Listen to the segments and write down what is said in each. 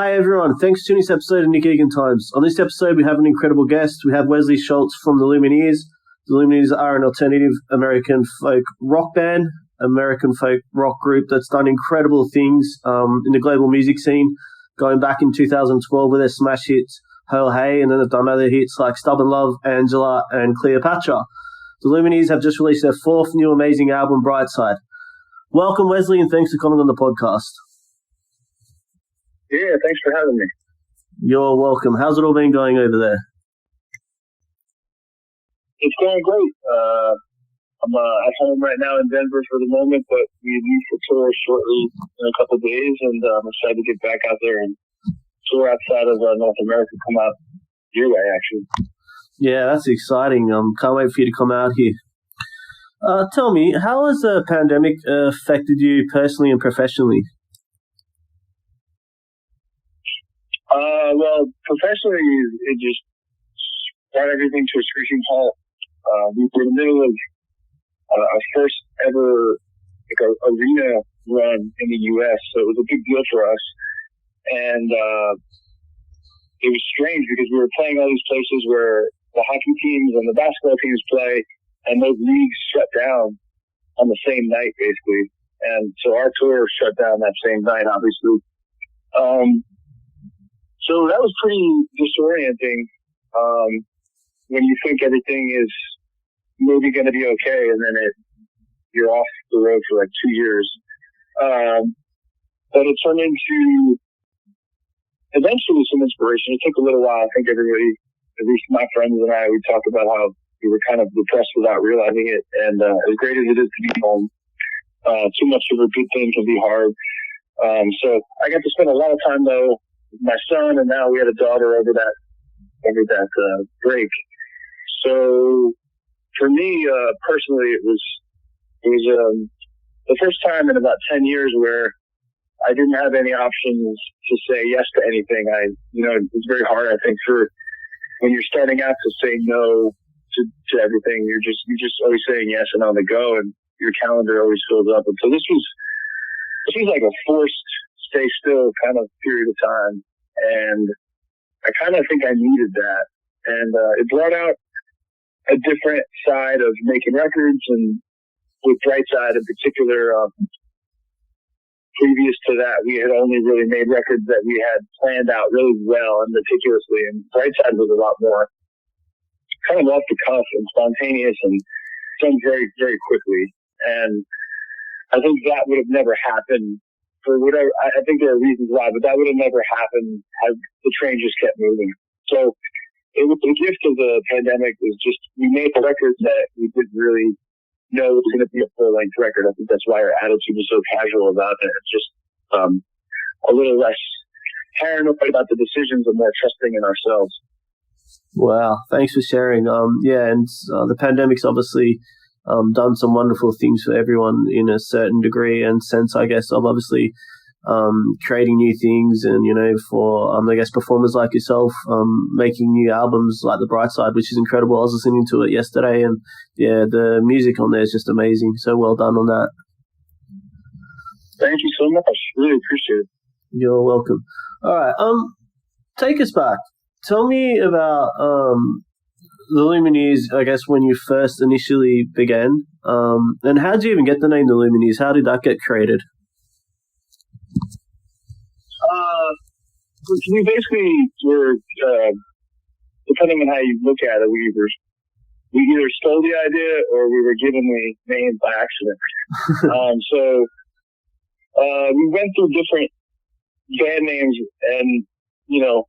Hi everyone, thanks for tuning this episode of Nick Egan Times. On this episode we have an incredible guest. We have Wesley Schultz from the Lumineers. The Lumineers are an alternative American folk rock band, American folk rock group that's done incredible things in the global music scene, going back in 2012 with their smash hits Ho Hey, and then they've done other hits like Stubborn Love, Angela and Cleopatra. The Lumineers have just released their fourth new amazing album, Brightside. Welcome Wesley, and thanks for coming on the podcast. Yeah, thanks for having me. You're welcome. How's it all been going over there? It's going great. I'm at home right now in Denver for the moment, but we leave for tour shortly in a couple of days, and I'm excited to get back out there and tour outside of North America, come out your way, actually. Yeah, that's exciting. Can't wait for you to come out here. Tell me, how has the pandemic affected you personally and professionally? Well, professionally, it just brought everything to a screeching halt. We were in the middle of our first ever arena run in the U.S., so it was a big deal for us. And it was strange because we were playing all these places where the hockey teams and the basketball teams play, and those leagues shut down on the same night, basically. And so our tour shut down that same night, obviously. So that was pretty disorienting when you think everything is maybe going to be okay, and then you're off the road for like 2 years. But it turned into eventually some inspiration. It took a little while. I think everybody, at least my friends and I, we talked about how we were kind of depressed without realizing it. And as great as it is to be home, too much of a good thing can be hard. So I got to spend a lot of time though with my son, and now we had a daughter over that break. So for me personally, it was the first time in about 10 years where I didn't have any options to say yes to anything. It's very hard, I think, for when you're starting out to say no to everything. You're just always saying yes and on the go, and your calendar always fills up. And so this was like a forced stay still kind of period of time. And I kind of think I needed that. And it brought out a different side of making records, and with Brightside in particular, previous to that, we had only really made records that we had planned out really well and meticulously. And Brightside was a lot more kind of off the cuff and spontaneous and done very, very quickly. And I think that would have never happened for whatever. I think there are reasons why, but that would have never happened had the train just kept moving. So it was the gift of the pandemic was just we made the records that we didn't really know it was going to be a full-length record. I think that's why our attitude was so casual about it. It's just a little less paranoid about the decisions and more trusting in ourselves. Wow, thanks for sharing. The pandemic's obviously done some wonderful things for everyone in a certain degree and sense, I guess, of obviously creating new things, and for performers like yourself making new albums like the Brightside, which is incredible. I was listening to it yesterday, and the music on there is just amazing. So well done on that. Thank you so much. Really appreciate it. You're welcome. All right, take us back. Tell me about the Lumineers, I guess, when you first initially began. And how did you even get the name the Lumineers? How did that get created? We basically were, depending on how you look at it, we either stole the idea or we were given the name by accident. So we went through different band names, and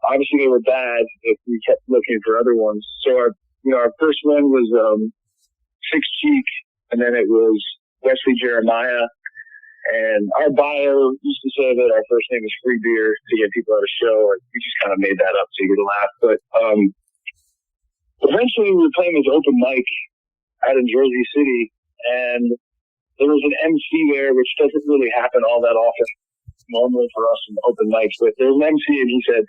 obviously they were bad if we kept looking for other ones. So our first one was Six Cheek, and then it was Wesley Jeremiah. And our bio used to say that our first name is Free Beer to get people at a show. We just kind of made that up to get a laugh. But eventually we were playing this open mic out in Jersey City, and there was an MC there, which doesn't really happen all that often normally for us in open mics. But there was an MC, and he said,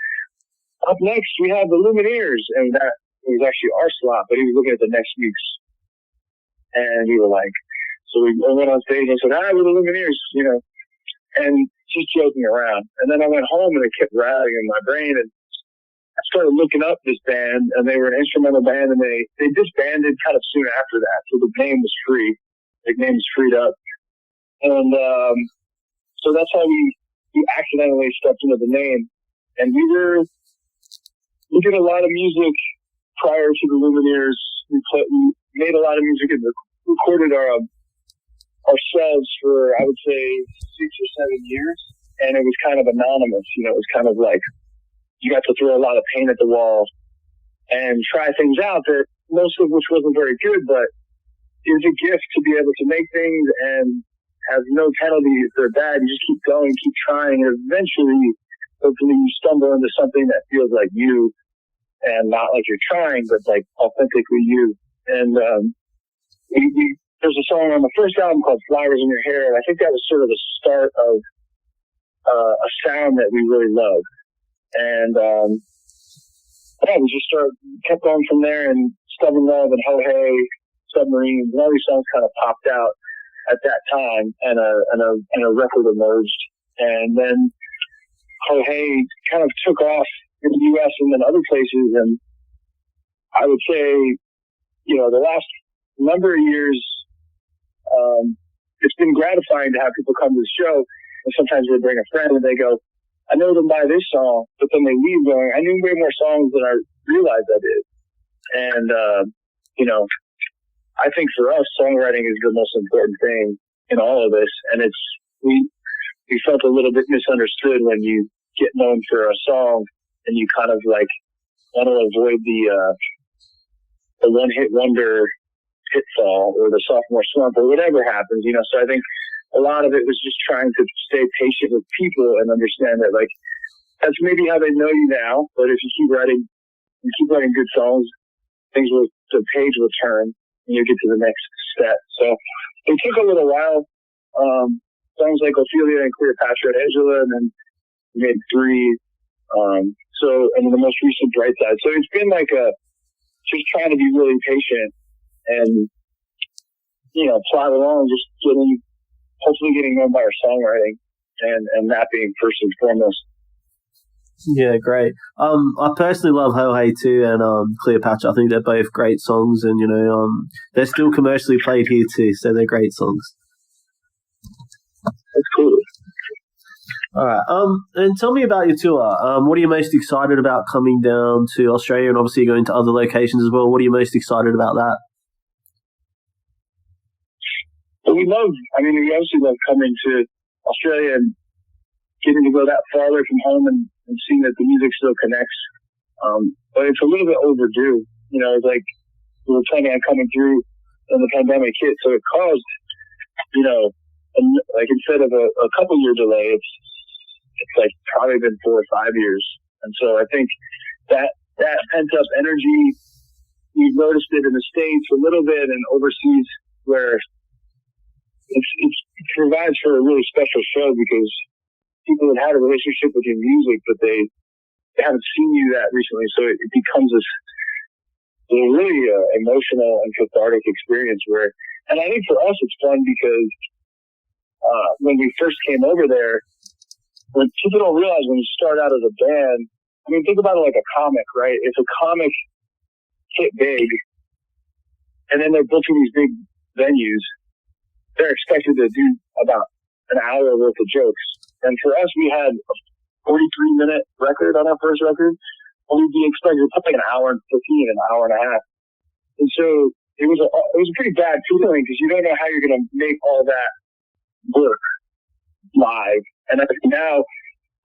"Up next, we have the Lumineers." And that was actually our slot, but he was looking at the next week's. And we were like, so we went on stage and said, "Hi, we're the Lumineers," And just joking around. And then I went home and it kept rattling in my brain, and I started looking up this band, and they were an instrumental band, and they disbanded kind of soon after that. So the name was free. The name was freed up. And so that's how we accidentally stepped into the name. And we did a lot of music prior to the Lumineers. We made a lot of music and recorded ourselves for, I would say, 6 or 7 years. And it was kind of anonymous. You know, it was kind of like you got to throw a lot of paint at the wall and try things out that most of which wasn't very good, but it was a gift to be able to make things and have no penalty if they're bad. You just keep going, keep trying, and eventually, hopefully, you stumble into something that feels like you, and not like you're trying, but like authentically you. And there's a song on the first album called "Flowers in Your Hair," and I think that was sort of the start of a sound that we really loved. And yeah, we just kept going from there, and "Stubborn Love" and "Ho Hey," "Submarines," and all these songs kind of popped out at that time, and a record emerged. And then "Ho Hey" kind of took off in the U.S. and then other places. And I would say, you know, the last number of years, it's been gratifying to have people come to the show, and sometimes they bring a friend and they go, I know them by this song, but then they leave going, I knew way more songs than I realized I did. And, you know, I think for us, songwriting is the most important thing in all of this. And we felt a little bit misunderstood when you get known for a song and you kind of like want to avoid the one-hit wonder pitfall or the sophomore slump or whatever happens, you know. So I think a lot of it was just trying to stay patient with people and understand that, like, that's maybe how they know you now, but if you keep writing good songs, the page will turn and you get to the next step. So it took a little while. Songs like Ophelia and Cleopatra and Angela, and then we made 3. And then the most recent Brightside. So it's been like just trying to be really patient and, you know, plod along, just hopefully getting known by our songwriting and that being first and foremost. Yeah, great. I personally love Ho Hey too, and Cleopatra. I think they're both great songs, and you know, they're still commercially played here too, so they're great songs. That's cool. All right. And tell me about your tour. What are you most excited about coming down to Australia, and obviously going to other locations as well? What are you most excited about that? Well, we obviously love coming to Australia and getting to go that far away from home and seeing that the music still connects. But it's a little bit overdue. You know, it's like we were planning on coming through and the pandemic hit, so it caused, you know, like instead of a couple year delay, it's like probably been 4 or 5 years. And so I think that pent up energy, we've noticed it in the States a little bit and overseas, where it provides for a really special show because people have had a relationship with your music, but they haven't seen you that recently. So it becomes this really emotional and cathartic experience and I think for us it's fun because when we first came over there, when people don't realize when you start out as a band, I mean, think about it like a comic, right? If a comic hit big and then they're booking these big venues, they're expected to do about an hour worth of jokes. And for us, we had a 43-minute record on our first record, and we'd be expected to play an hour and 15, an hour and a half. And so it was a pretty bad feeling because you don't know how you're going to make all that work live. And I think now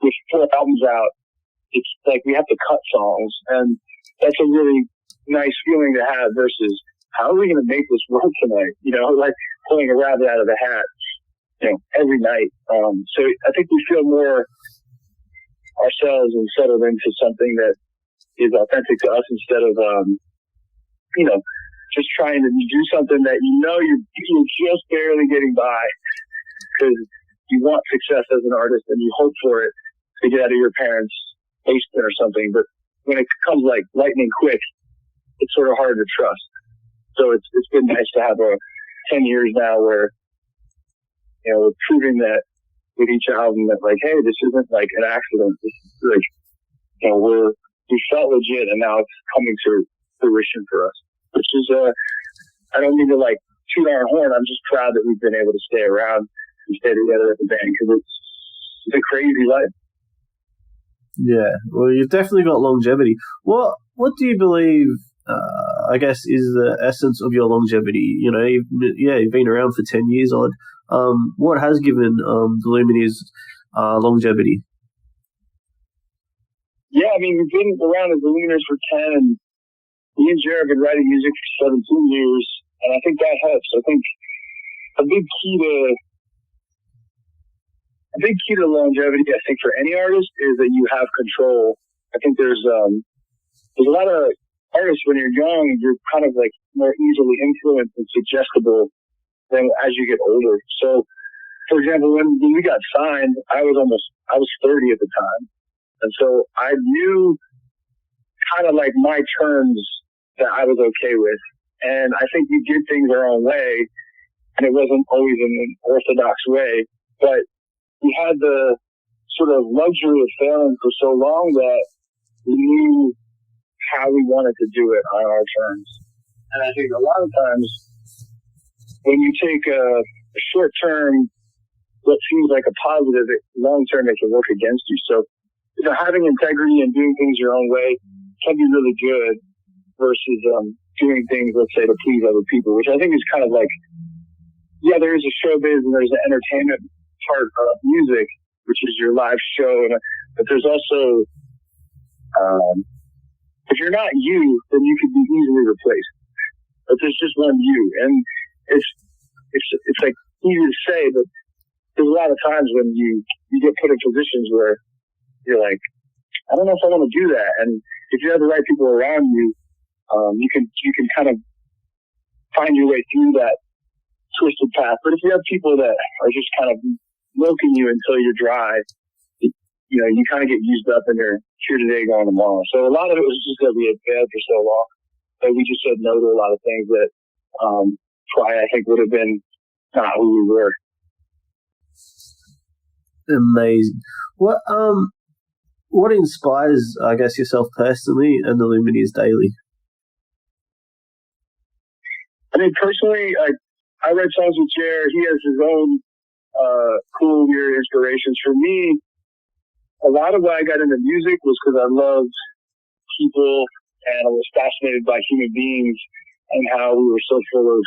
with 4 albums out, it's like we have to cut songs, and that's a really nice feeling to have versus how are we going to make this work tonight? You know, like pulling a rabbit out of a hat, you know, every night. So I think we feel more ourselves and settled into something that is authentic to us instead of, you know, just trying to do something that you know you're just barely getting by because you want success as an artist and you hope for it to get out of your parents' basement or something. But when it comes like lightning quick, it's sort of hard to trust. So it's been nice to have 10 years now where, you know, we're proving that with each album that like, hey, this isn't like an accident. This is like, you know, we felt legit, and now it's coming to fruition for us. Which is, I don't mean to like toot our horn. I'm just proud that we've been able to stay around and stay together as a band, because it's a crazy life. Yeah, well, you've definitely got longevity. What do you believe, I guess, is the essence of your longevity? You know, you've been around for 10 years odd. What has given the Lumineers longevity? Yeah, I mean, we've been around as the Lumineers for 10, and me and Jared have been writing music for 17 years, and I think that helps. I think a big key to longevity, I think, for any artist is that you have control. I think there's a lot of artists when you're young, you're kind of like more easily influenced and suggestible than as you get older. So, for example, when we got signed, I was 30 at the time. And so I knew kind of like my terms that I was okay with. And I think we did things our own way, and it wasn't always in an orthodox way, but we had the sort of luxury of failing for so long that we knew how we wanted to do it on our terms. And I think a lot of times when you take a short term, what seems like a positive, long term, it can work against you. So, you know, having integrity and doing things your own way can be really good versus doing things, let's say, to please other people, which I think is kind of like, yeah, there is a showbiz and there's an entertainment part of music, which is your live show, but there's also if you're not you, then you could be easily replaced. But there's just one you, and it's like easy to say, but there's a lot of times when you get put in positions where you're like, I don't know if I want to do that. And if you have the right people around you, you can kind of find your way through that twisted path. But if you have people that are just kind of milking you until you're dry, you know, you kind of get used up and you're here today, gone tomorrow. So a lot of it was just that we had failed for so long that we just said no to a lot of things that probably I think would have been not who we were. Amazing. What inspires, I guess, yourself personally and the Lumineers daily? I mean, personally, I write songs with Jared. He has his own cool, weird inspirations. For me, a lot of why I got into music was because I loved people and I was fascinated by human beings and how we were so full of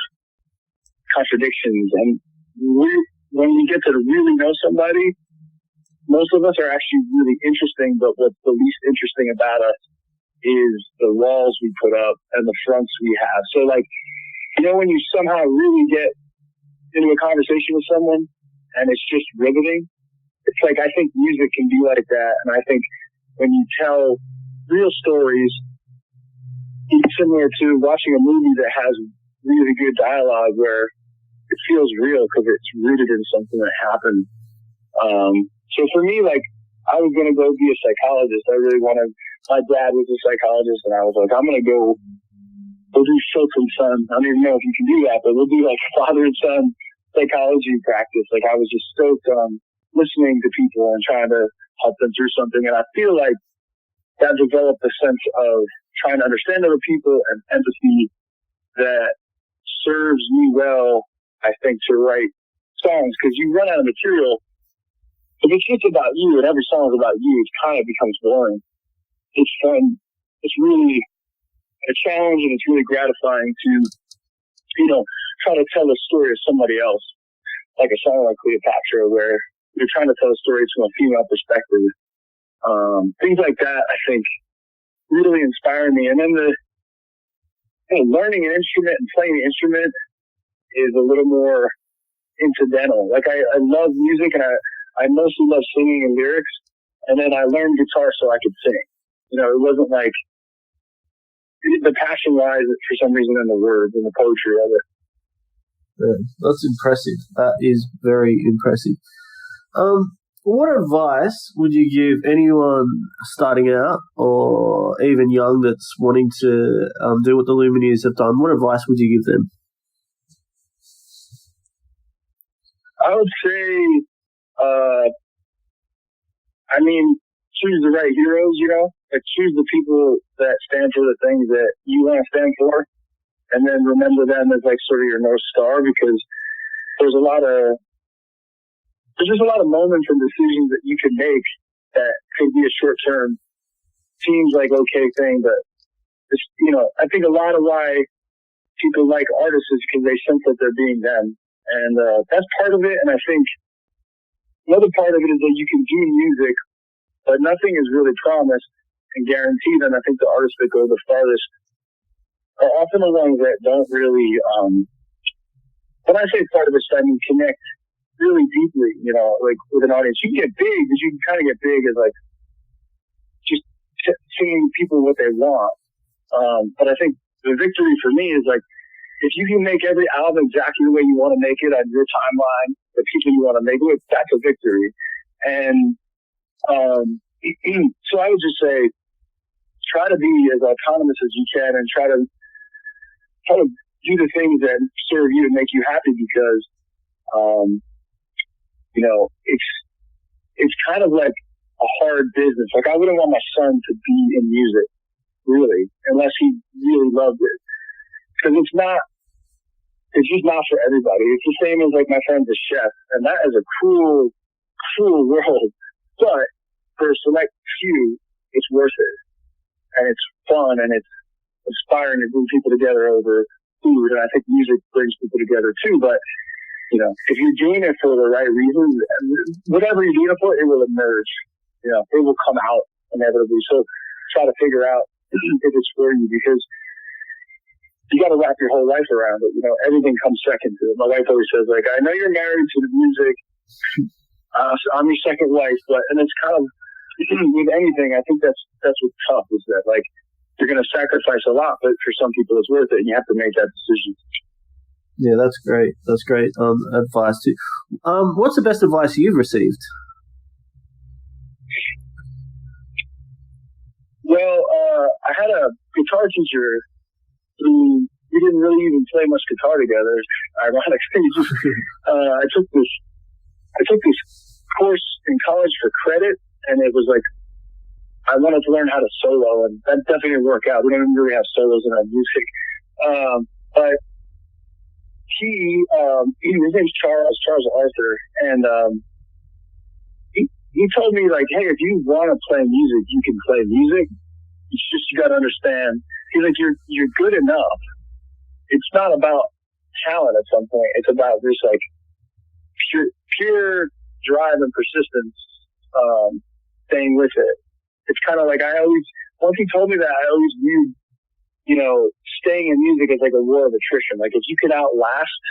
contradictions. And when we get to really know somebody, most of us are actually really interesting, but what's the least interesting about us is the walls we put up and the fronts we have. So, like, you know, when you somehow really get into a conversation with someone and it's just riveting, it's like, I think music can be like that. And I think when you tell real stories, it's similar to watching a movie that has really good dialogue where it feels real because it's rooted in something that happened. So for me, like, I was going to go be a psychologist. I really wanted, my dad was a psychologist, and I was like, I'm going to we'll do Schultz and Son. I don't even know if you can do that, but we'll do like father and son psychology practice. Like, I was just stoked on listening to people and trying to help them through something. And I feel like that developed a sense of trying to understand other people and empathy that serves me well, I think, to write songs, because you run out of material. If it's just about you and every song is about you, it kind of becomes boring. It's fun. It's really a challenge, and it's really gratifying to, you know, try to tell a story of somebody else, like a song like Cleopatra, where you're trying to tell a story from a female perspective. Things like that, I think, really inspire me. And then learning an instrument and playing an instrument is a little more incidental. Like, I love music, and I mostly love singing and lyrics, and then I learned guitar so I could sing. You know, it wasn't like the passion lies for some reason in the words and the poetry of it. Yeah, that's impressive. That is very impressive. What advice would you give anyone starting out or even young that's wanting to do what the Lumineers have done? What advice would you give them? I would say I mean, choose the right heroes, you know? Like, choose the people that stand for the things that you want to stand for, and then remember them as, like, sort of your North Star, because there's just a lot of moments and decisions that you can make that could be a short-term, seems like okay thing, but it's, you know, I think a lot of why people like artists is because they sense that they're being them, and that's part of it. And I think another part of it is that you can do music, but nothing is really promised and guaranteed. And I think the artists that go the farthest are often the ones that don't really, when I say part of it, I mean connect really deeply, you know, like with an audience. You can get big, but you can kind of get big as like just seeing people what they want. But I think the victory for me is like, if you can make every album exactly the way you want to make it on your timeline, the people you want to make it with, that's a victory. And so I would just say, try to be as autonomous as you can, and try to do the things that serve you and make you happy, because you know, it's kind of like a hard business. Like, I wouldn't want my son to be in music, really, unless he really loved it, because it's just not for everybody. It's the same as like my friend's a chef, and that is a cruel world. But for a select few, it's worth it, and it's fun, and it's inspiring to bring people together over food. And I think music brings people together too. But you know, if you're doing it for the right reasons, whatever you're doing it for, it will emerge. You know, it will come out inevitably. So try to figure out if it's for you, because you got to wrap your whole life around it. You know, everything comes second to it. My wife always says, like, I know you're married to the music. So I'm your second wife, and it's kind of, with anything, I think that's what's tough, is that, like, you're going to sacrifice a lot, but for some people it's worth it, and you have to make that decision. Yeah, that's great. That's great advice too. What's the best advice you've received? Well, I had a guitar teacher who, we didn't really even play much guitar together. Ironically, I took this course in college for credit, and it was like, I wanted to learn how to solo, and that definitely didn't work out. We didn't really have solos in our music. But his name's Charles Arthur, and he told me, like, hey, if you want to play music, you can play music. It's just, you got to understand. He's like, you're good enough. It's not about talent at some point. It's about just like pure drive and persistence, staying with it. It's kind of like, once he told me that, I always viewed, you know, staying in music as like a war of attrition. Like, if you can outlast,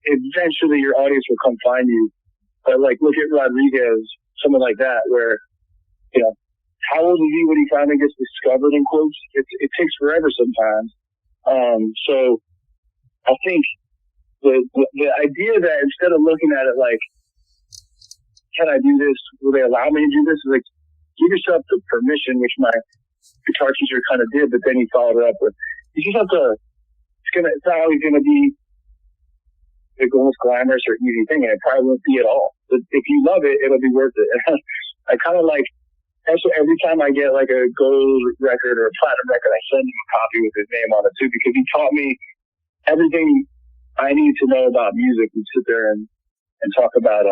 eventually your audience will come find you. But like, look at Rodriguez, someone like that, where, you know, how old is he when he finally gets discovered, in quotes? It takes forever sometimes. So I think the idea that instead of looking at it like, can I do this? Will they allow me to do this? Is like, give yourself the permission, which my guitar teacher kind of did, but then he followed it up with, you just have to, it's not always going to be the most glamorous or easy thing, and it probably won't be at all. But if you love it, it'll be worth it. I kind of like, also every time I get like a gold record or a platinum record, I send him a copy with his name on it too, because he taught me everything I need to know about music. We sit there and talk about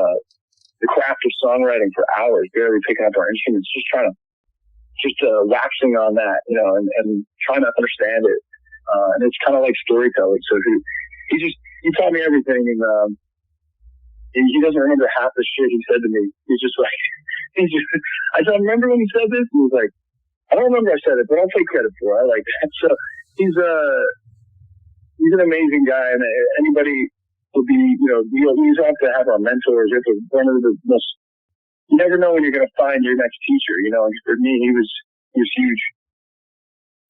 the craft of songwriting for hours, barely picking up our instruments, just waxing on that, you know, and trying to understand it. And it's kind of like storytelling. So he taught me everything, and he doesn't remember half the shit he said to me. He's just like, I don't remember when he said this. He was like, I don't remember I said it, but I'll take credit for it. I like that. So he's an amazing guy, and anybody will be, you know, we have to have our mentors. You have to, one of the most, you never know when you're going to find your next teacher, you know, and for me, he was huge.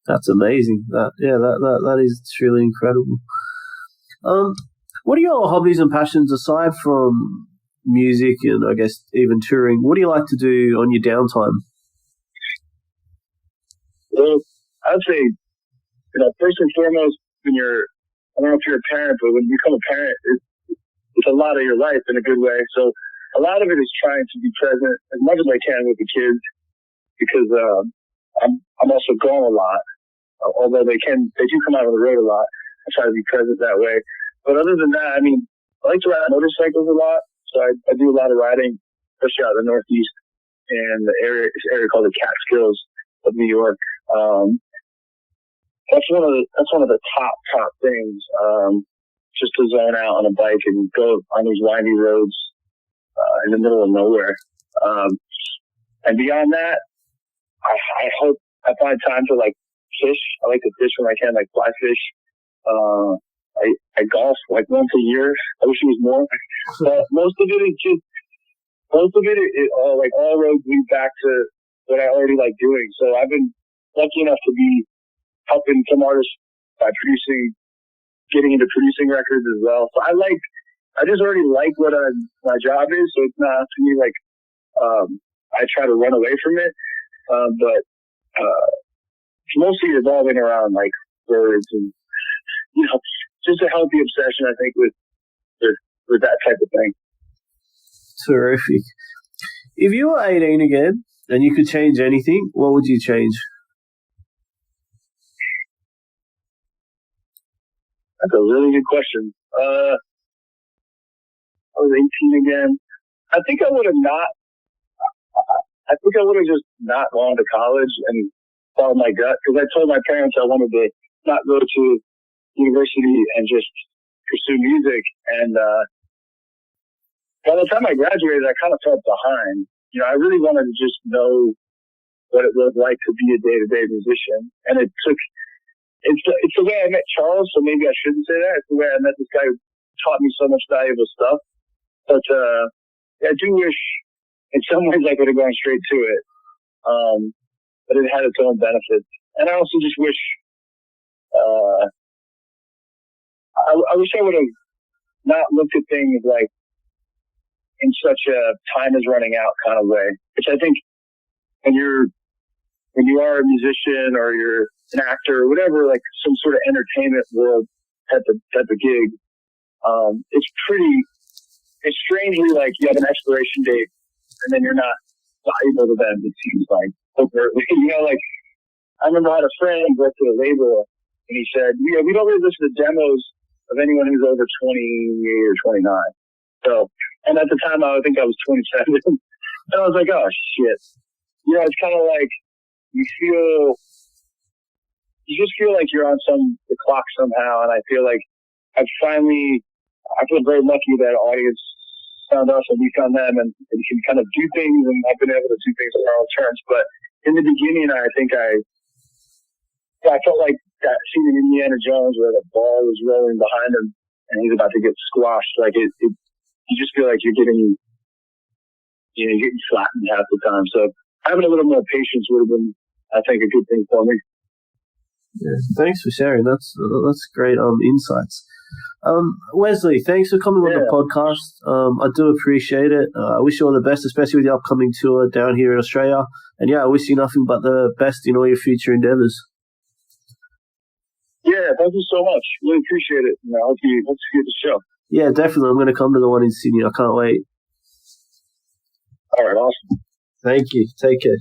That's amazing. That is truly incredible. What are your hobbies and passions aside from music and I guess even touring? What do you like to do on your downtime? Well, I'd say, you know, first and foremost, I don't know if you're a parent, but when you become a parent, it's a lot of your life in a good way. So a lot of it is trying to be present as much as I can with the kids because I'm also gone a lot. Although they do come out on the road a lot. I try to be present that way. But other than that, I mean, I like to ride motorcycles a lot. So I do a lot of riding, especially out in the Northeast and this area called the Catskills of New York. That's one of the top things. Just to zone out on a bike and go on these windy roads in the middle of nowhere. And beyond that, I hope I find time to like fish. I like to fish when I can, like fly fish. I golf like once a year. I wish it was more. But most of it, all roads lead back to what I already like doing. So I've been lucky enough to be helping some artists by getting into producing records as well. So I just already like what my job is. So it's not to me like, I try to run away from it. But it's mostly revolving around like words and, just a healthy obsession, I think, with that type of thing. Terrific. If you were 18 again and you could change anything, what would you change? That's a really good question. I was 18 again. I think I would have just not gone to college and followed my gut because I told my parents I wanted to not go to university and just pursue music. And by the time I graduated, I kind of felt behind. I really wanted to just know what it was like to be a day-to-day musician. And it's the way I met Charles, so maybe I shouldn't say that. It's the way I met this guy who taught me so much valuable stuff. But I do wish in some ways I could have gone straight to it. But it had its own benefits. And I also just wish I wish I would have not looked at things like in such a time is running out kind of way, which I think when you are a musician or you're an actor or whatever, like some sort of entertainment world type of gig, it's strangely like you have an expiration date and then you're not valuable to them, it seems like, overtly. Like I remember I had a friend who worked at a label and he said, we don't really listen to demos of anyone who's over 28 or 29. So, and at the time I think I was 27. And I was like, oh shit. It's kind of like you just feel like you're on the clock somehow. And I feel like I feel very lucky that audience found us and we found them and can kind of do things, and I've been able to do things on our own terms. But in the beginning, I think I felt like that scene in Indiana Jones where the ball was rolling behind him and he's about to get squashed. Like you just feel like you're getting flattened half the time. So having a little more patience would have been, I think, a good thing for me. Yeah, thanks for sharing. That's great insights. Wesley, thanks for coming on the podcast. I do appreciate it. I wish you all the best, especially with the upcoming tour down here in Australia. And I wish you nothing but the best in all your future endeavours. Yeah, thank you so much. Really appreciate it. I hope you get the show. Yeah, definitely. I'm going to come to the one in Sydney. I can't wait. All right, awesome. Thank you. Take care.